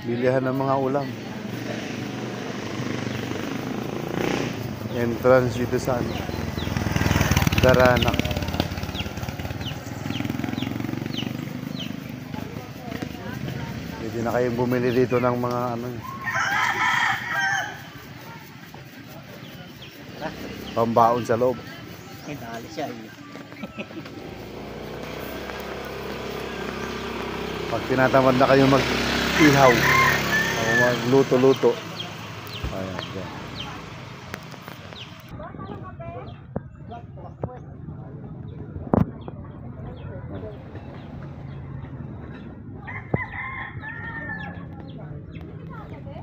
Bilihan ng mga ulam. Entrance dito sa Darana. Pwede na kayong bumili dito ng mga ano, pambaon sa loob. Dali siya eh. Pag tinatamad na kayo mag-ihaw o magluto-luto, ayan, dyan.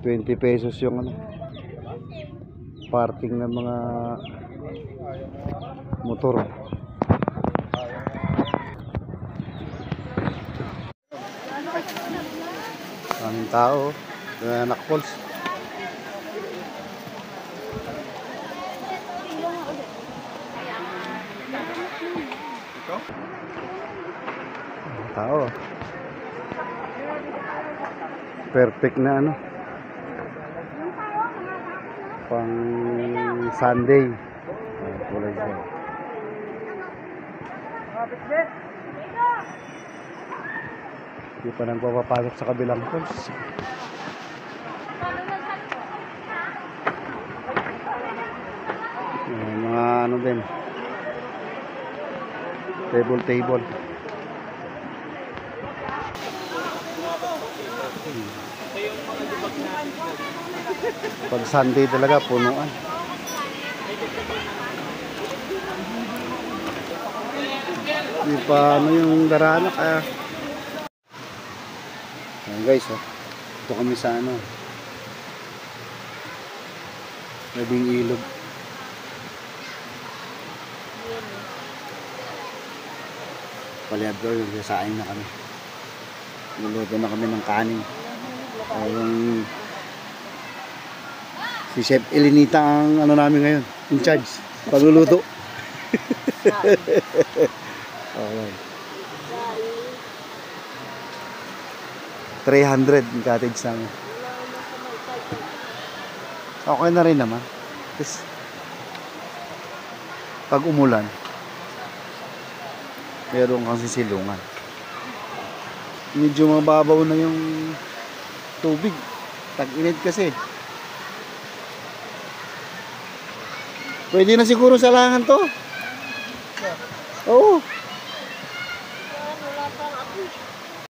₱20 yung ano, parking ng mga motor. Maraming tao, Darana Falls. Tao. Perfect na ano, pang Sunday. Tulad siya. Hindi pa nang papapasok sa kabilang falls. Mga ano din, table. Pag Sunday talaga punuan. Hindi pa ano yung Darana kaya. Ayan guys, oh. Ito kami sa ano, Labing Ilog. Paliador, sasain na kami. Luluto na kami ng kanin. Yung si Chef Elenita ang ano namin ngayon, in charge, pagluluto. Okay. 300 yung cottage namin. Okay na rin naman. Tapos, pag umulan, meron kang sisilungan. Medyo mababaw na yung tubig. Tag-init kasi. Pwede na siguro sa langan to.